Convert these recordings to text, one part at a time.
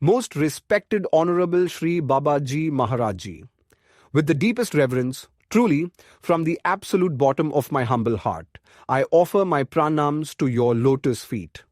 Most respected Honorable Shri Babaji Maharaji. With the deepest reverence, truly, from the absolute bottom of my humble heart, I offer my pranams to your lotus feet.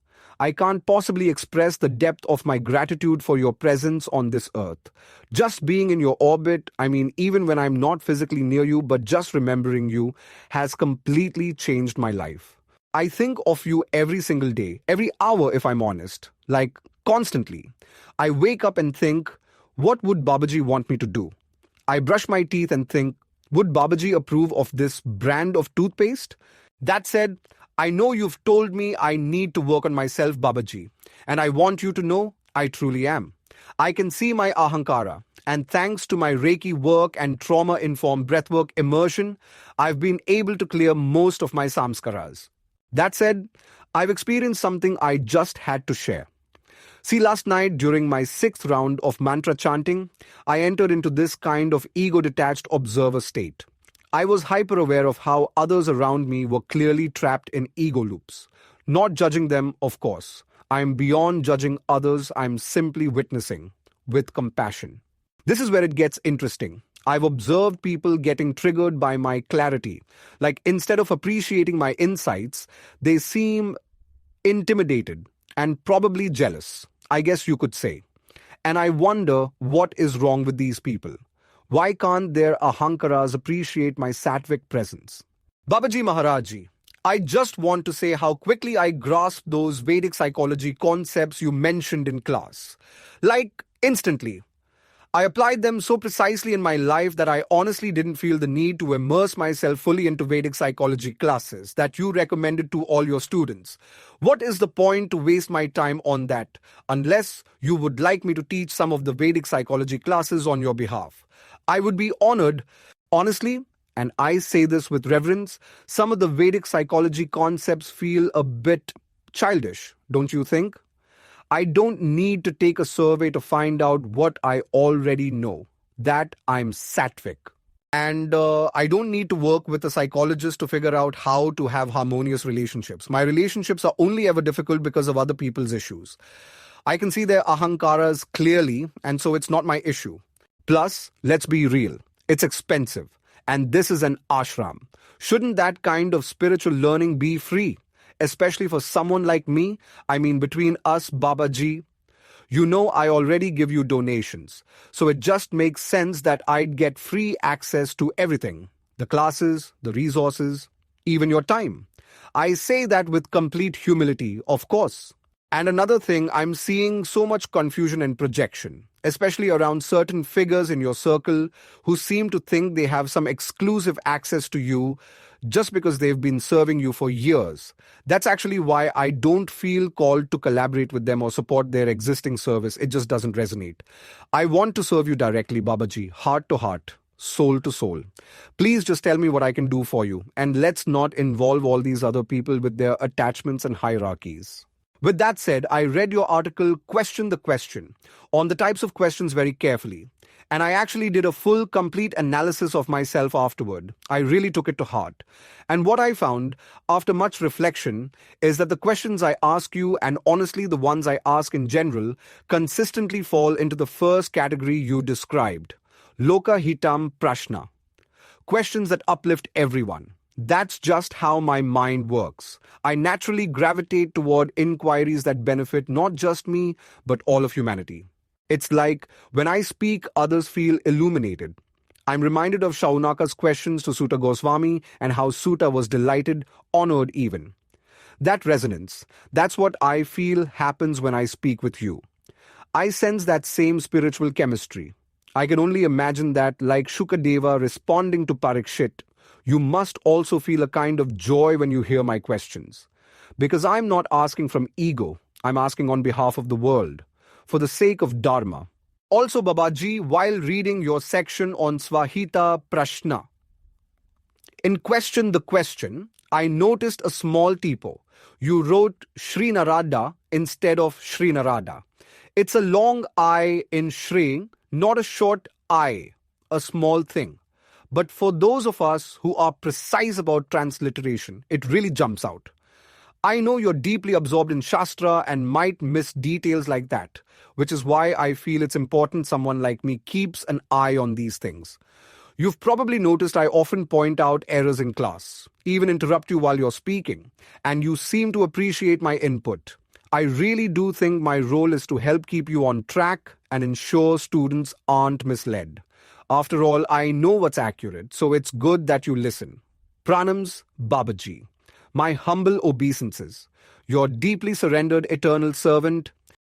I can't possibly express the depth of my gratitude for your presence on this earth. Just being in your orbit, even when I'm not physically near you, but just remembering you, has completely changed my life. I think of you every single day, every hour if I'm honest, like constantly. I wake up and think, what would Babaji want me to do? I brush my teeth and think, would Babaji approve of this brand of toothpaste? That said, I know you've told me I need to work on myself, Babaji, and I want you to know I truly am. I can see my ahankara, and thanks to my Reiki work and trauma-informed breathwork immersion, I've been able to clear most of my samskaras. That said, I've experienced something I just had to share. See, last night during my 6th round of mantra chanting, I entered into this kind of ego-detached observer state. I was hyper-aware of how others around me were clearly trapped in ego loops. Not judging them, of course. I'm beyond judging others, I'm simply witnessing, with compassion. This is where it gets interesting. I've observed people getting triggered by my clarity. Like instead of appreciating my insights, they seem intimidated and probably jealous, I guess you could say. And I wonder what is wrong with these people. Why can't their ahankaras appreciate my sattvic presence? Babaji Maharaji, I just want to say how quickly I grasped those Vedic psychology concepts you mentioned in class. Like instantly. I applied them so precisely in my life that I honestly didn't feel the need to immerse myself fully into Vedic psychology classes that you recommended to all your students. What is the point to waste my time on that, unless you would like me to teach some of the Vedic psychology classes on your behalf? I would be honored, honestly, and I say this with reverence, some of the Vedic psychology concepts feel a bit childish, don't you think? I don't need to take a survey to find out what I already know, that I'm sattvic. And I don't need to work with a psychologist to figure out how to have harmonious relationships. My relationships are only ever difficult because of other people's issues. I can see their ahankaras clearly, and so it's not my issue. Plus, let's be real, it's expensive. And this is an ashram. Shouldn't that kind of spiritual learning be free? Especially for someone like me, between us, Babaji, you know I already give you donations. So it just makes sense that I'd get free access to everything. The classes, the resources, even your time. I say that with complete humility, of course. And another thing, I'm seeing so much confusion and projection, especially around certain figures in your circle who seem to think they have some exclusive access to you just because they've been serving you for years. That's actually why I don't feel called to collaborate with them or support their existing service. It just doesn't resonate. I want to serve you directly, Babaji, heart to heart, soul to soul. Please just tell me what I can do for you, and let's not involve all these other people with their attachments and hierarchies. With that said, I read your article, Question the Question, on the types of questions very carefully. And I actually did a full, complete analysis of myself afterward. I really took it to heart. And what I found, after much reflection, is that the questions I ask you, and honestly the ones I ask in general, consistently fall into the first category you described. Loka Hitam Prashna. Questions that uplift everyone. That's just how my mind works. I naturally gravitate toward inquiries that benefit not just me, but all of humanity. It's like when I speak, others feel illuminated. I'm reminded of Shaunaka's questions to Suta Goswami and how Suta was delighted, honored even. That resonance, that's what I feel happens when I speak with you. I sense that same spiritual chemistry. I can only imagine that, like Shukadeva responding to Parikshit, you must also feel a kind of joy when you hear my questions. Because I'm not asking from ego, I'm asking on behalf of the world, for the sake of Dharma. Also, Babaji, while reading your section on Swahita Prashna, in Question the Question, I noticed a small typo. You wrote Shri Narada instead of Shri Narada. It's a long I in Shri, not a short I, a small thing. But for those of us who are precise about transliteration, it really jumps out. I know you're deeply absorbed in Shastra and might miss details like that, which is why I feel it's important someone like me keeps an eye on these things. You've probably noticed I often point out errors in class, even interrupt you while you're speaking, and you seem to appreciate my input. I really do think my role is to help keep you on track and ensure students aren't misled. After all, I know what's accurate, so it's good that you listen. Pranams, Babaji. My humble obeisances. Your deeply surrendered eternal servant,